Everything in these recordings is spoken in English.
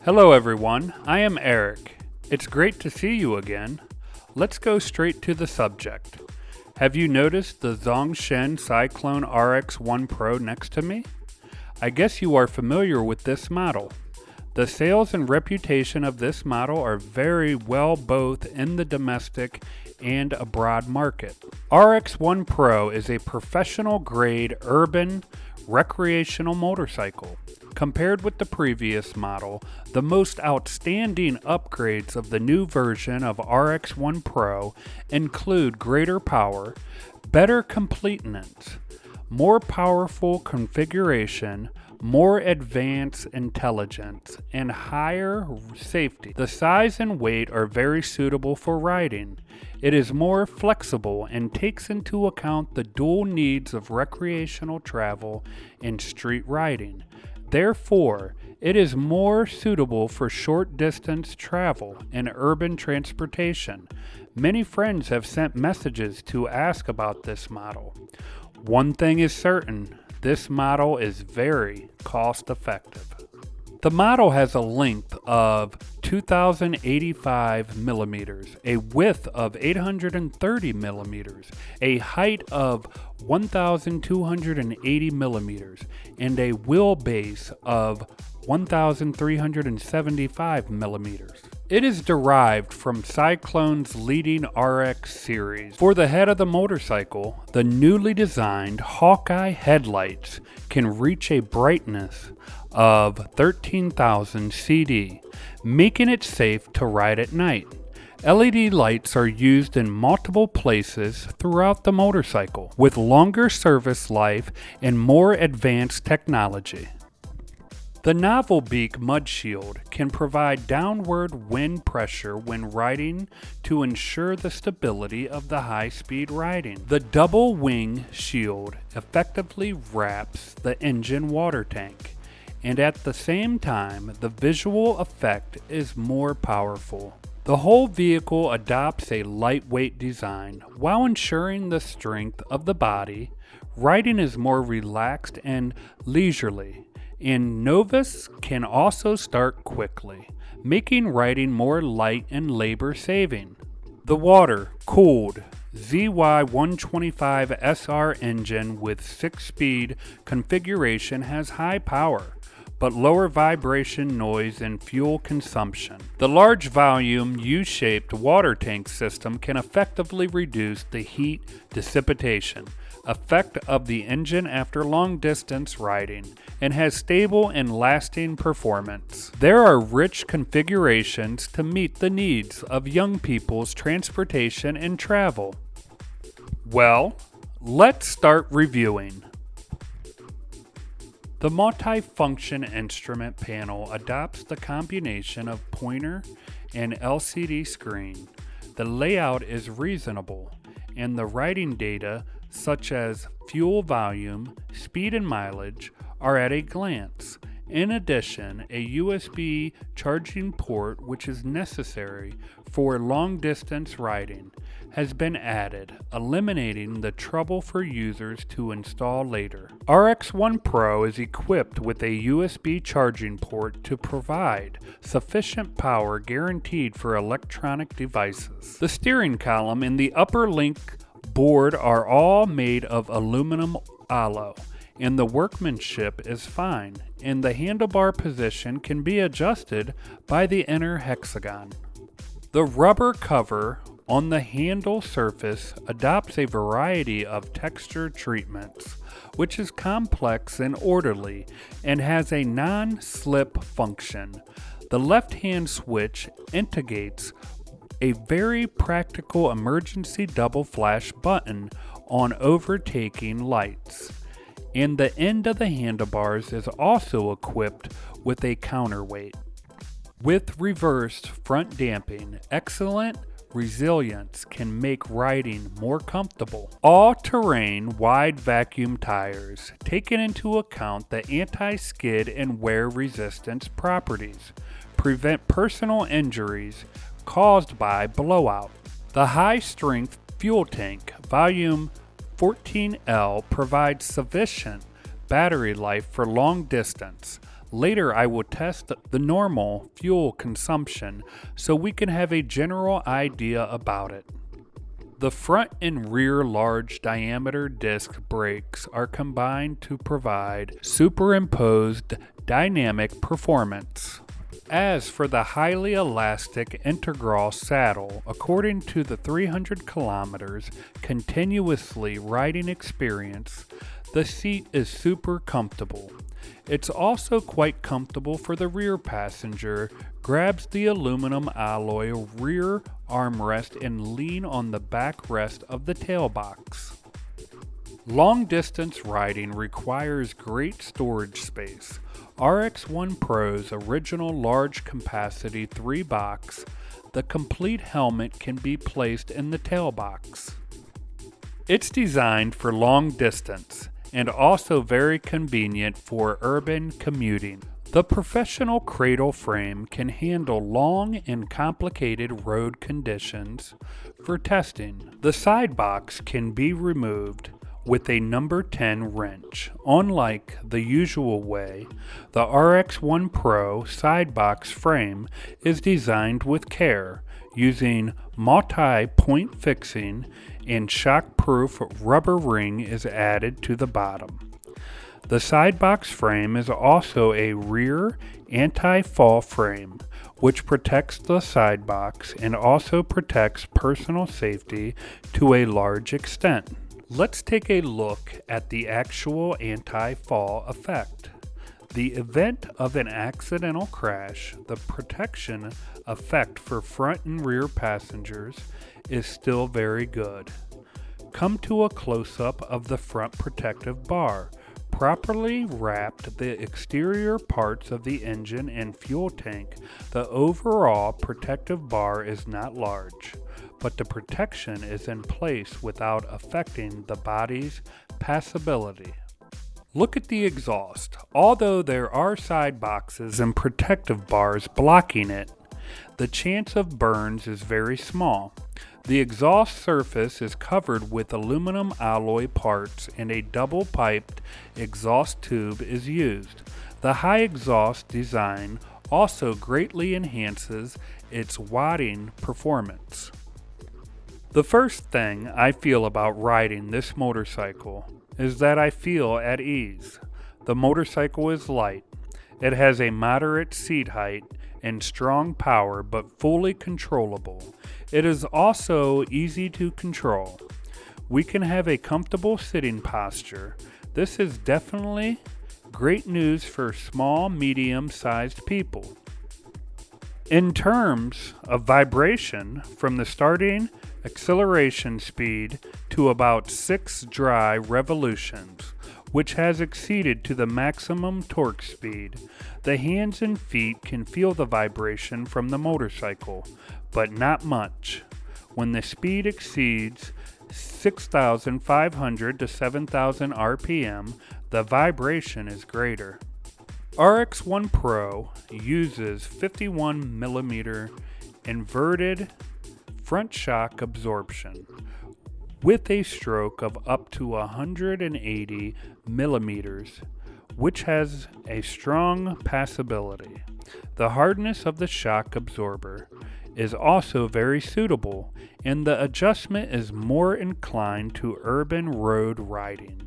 Hello everyone, I am Eric. It's great to see you again. Let's go straight to the subject. Have you noticed the Zongshen Cyclone RX1PRO next to me? I guess you are familiar with this model. The sales and reputation of this model are very well both in the domestic and abroad market. RX1PRO is a professional grade urban recreational motorcycle. Compared with the previous model, the most outstanding upgrades of the new version of RX1PRO include greater power, better completeness, more powerful configuration, more advanced intelligence, and higher safety. The size and weight are very suitable for riding. It is more flexible and takes into account the dual needs of recreational travel and street riding. Therefore, it is more suitable for short distance travel and urban transportation. Many friends have sent messages to ask about this model. One thing is certain, this model is very cost effective. The model has a length of 2,085 millimeters, a width of 830 millimeters, a height of 1,280 millimeters, and a wheelbase of 1,375 millimeters. It is derived from Cyclone's leading RX series. For the head of the motorcycle, the newly designed Hawkeye headlights can reach a brightness of 13,000 CD, making it safe to ride at night. LED lights are used in multiple places throughout the motorcycle, with longer service life and more advanced technology. The Novel Beak Mud Shield can provide downward wind pressure when riding to ensure the stability of the high-speed riding. The Double Wing Shield effectively wraps the engine water tank, and at the same time, the visual effect is more powerful. The whole vehicle adopts a lightweight design while ensuring the strength of the body. Riding is more relaxed and leisurely, and novice can also start quickly, making riding more light and labor-saving. The water-cooled ZY125SR engine with 6-speed configuration has high power, but lower vibration, noise, and fuel consumption. The large volume U-shaped water tank system can effectively reduce the heat dissipation effect of the engine after long distance riding and has stable and lasting performance. There are rich configurations to meet the needs of young people's transportation and travel. Well, let's start reviewing. The multi-function instrument panel adopts the combination of pointer and LCD screen. The layout is reasonable, and the riding data such as fuel volume, speed and mileage are at a glance. In addition, a USB charging port, which is necessary for long-distance riding, has been added, eliminating the trouble for users to install later. RX1PRO is equipped with a USB charging port to provide sufficient power guaranteed for electronic devices. The steering column and the upper link board are all made of aluminum alloy, and the workmanship is fine, and the handlebar position can be adjusted by the inner hexagon. The rubber cover on the handle surface adopts a variety of texture treatments, which is complex and orderly and has a non-slip function. The left-hand switch integrates a very practical emergency double flash button on overtaking lights, and the end of the handlebars is also equipped with a counterweight. With reversed front damping, excellent resilience can make riding more comfortable. All-terrain wide vacuum tires, taking into account the anti-skid and wear resistance properties, prevent personal injuries caused by blowout. The high-strength fuel tank, volume 14L, provides sufficient battery life for long distance. Later I will test the normal fuel consumption so we can have a general idea about it. The front and rear large diameter disc brakes are combined to provide superimposed dynamic performance. As for the highly elastic integral saddle, according to the 300 kilometers continuously riding experience, the seat is super comfortable. It's also quite comfortable for the rear passenger, grabs the aluminum alloy rear armrest and lean on the backrest of the tailbox. Long distance riding requires great storage space. RX1PRO's original large capacity 3-box, the complete helmet can be placed in the tailbox. It's designed for long distance and also very convenient for urban commuting. The professional cradle frame can handle long and complicated road conditions for testing. The side box can be removed with a number 10 wrench. Unlike the usual way, the RX1PRO side box frame is designed with care, using multi-point fixing and shock-proof rubber ring is added to the bottom. The side box frame is also a rear anti-fall frame, which protects the side box and also protects personal safety to a large extent. Let's take a look at the actual anti-fall effect. The event of an accidental crash, the protection effect for front and rear passengers is still very good. Come to a close-up of the front protective bar. Properly wrapped the exterior parts of the engine and fuel tank, the overall protective bar is not large, but the protection is in place without affecting the body's passability. Look at the exhaust. Although there are side boxes and protective bars blocking it, the chance of burns is very small. The exhaust surface is covered with aluminum alloy parts and a double-piped exhaust tube is used. The high exhaust design also greatly enhances its watting performance. The first thing I feel about riding this motorcycle is that I feel at ease. The motorcycle is light. It has a moderate seat height and strong power but fully controllable. It is also easy to control. We can have a comfortable sitting posture. This is definitely great news for small, medium-sized people. In terms of vibration, from the starting acceleration speed to about 6 dry revolutions, which has exceeded to the maximum torque speed, the hands and feet can feel the vibration from the motorcycle, but not much. When the speed exceeds 6,500 to 7,000 RPM, the vibration is greater. RX1PRO uses 51mm inverted front shock absorption with a stroke of up to 180 millimeters, which has a strong passability. The hardness of the shock absorber is also very suitable, and the adjustment is more inclined to urban road riding.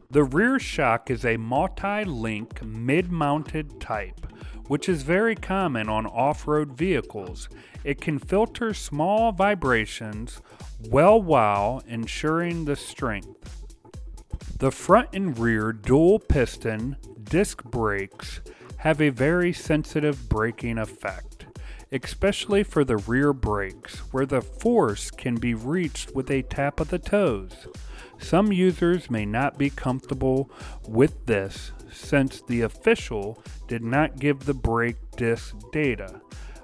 The rear shock is a multi-link mid-mounted type, which is very common on off-road vehicles. It can filter small vibrations well while ensuring the strength. The front and rear dual piston disc brakes have a very sensitive braking effect, especially for the rear brakes, where the force can be reached with a tap of the toes. Some users may not be comfortable with this since the official did not give the brake disc data.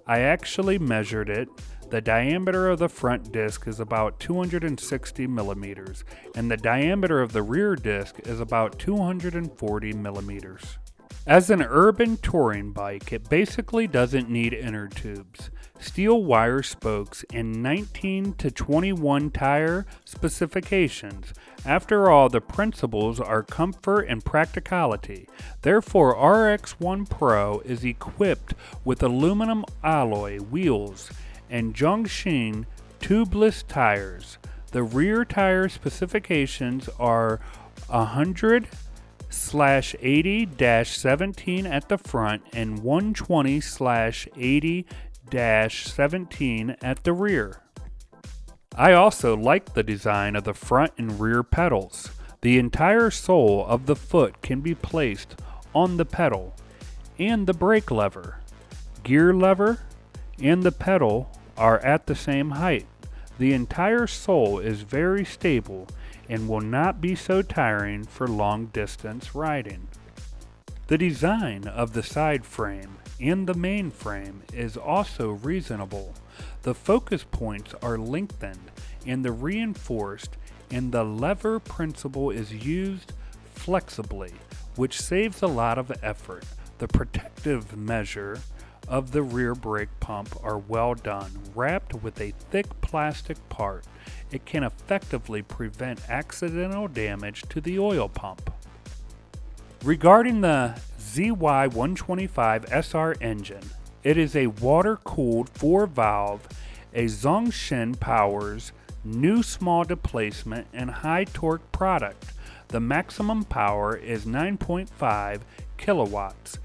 I actually measured it. The diameter of the front disc is about 260 millimeters, and the diameter of the rear disc is about 240 millimeters. As an urban touring bike, it basically doesn't need inner tubes. steel wire spokes, and 19 to 21 tire specifications. After all, the principles are comfort and practicality. Therefore, RX1PRO is equipped with aluminum alloy wheels and Zhongxin tubeless tires. The rear tire specifications are 100/80-17 at the front and 120/80-17 at the rear. I also like the design of the front and rear pedals. The entire sole of the foot can be placed on the pedal and the brake lever. Gear lever and the pedal are at the same height. The entire sole is very stable and will not be so tiring for long distance riding. The design of the side frame and the main frame is also reasonable. The focus points are lengthened and the reinforced, and the lever principle is used flexibly, which saves a lot of effort. The protective measure of the rear brake pump are well done. Wrapped with a thick plastic part, it can effectively prevent accidental damage to the oil pump. Regarding the ZY125 SR engine, it is a water-cooled 4-valve, a Zhongxin Power's new small displacement and high torque product. The maximum power is 9.5 kilowatts,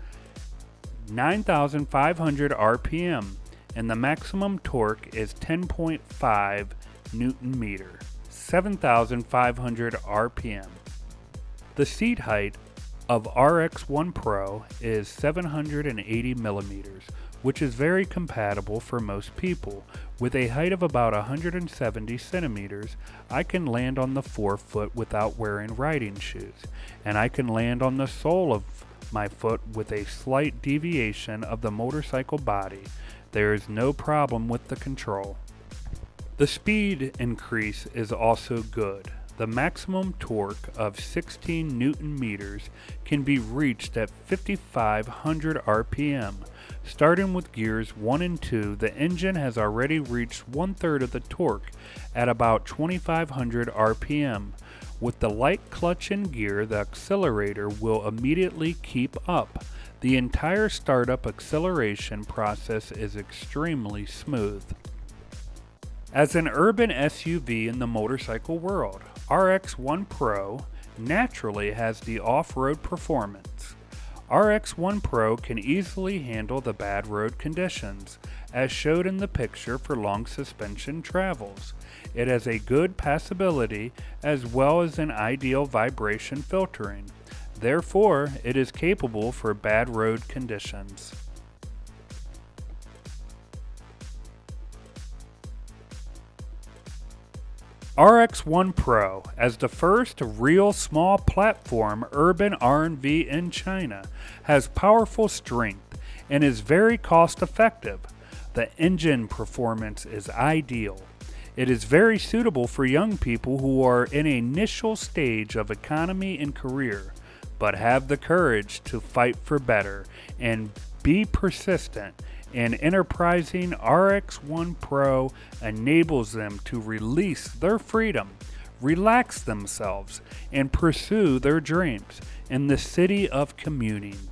9,500 RPM, and the maximum torque is 10.5 Newton meter, 7,500 RPM. The seat height of RX1PRO is 780 millimeters, which is very compatible for most people. With a height of about 170 centimeters, I can land on the forefoot without wearing riding shoes, and I can land on the sole of my foot with a slight deviation of the motorcycle body. There is no problem with the control. The speed increase is also good. The maximum torque of 16 Newton meters can be reached at 5,500 RPM. Starting with gears 1 and 2, the engine has already reached 1/3 of the torque at about 2,500 RPM. With the light clutch and gear, the accelerator will immediately keep up. The entire startup acceleration process is extremely smooth. As an urban SUV in the motorcycle world, RX1PRO naturally has the off-road performance. RX1PRO can easily handle the bad road conditions, as showed in the picture for long suspension travels. It has a good passability as well as an ideal vibration filtering. Therefore, it is capable for bad road conditions. RX1PRO, as the first real small platform urban R&V in China, has powerful strength and is very cost effective. The engine performance is ideal. It is very suitable for young people who are in an initial stage of economy and career, but have the courage to fight for better and be persistent. And enterprising RX1PRO enables them to release their freedom, relax themselves, and pursue their dreams in the city of commuting.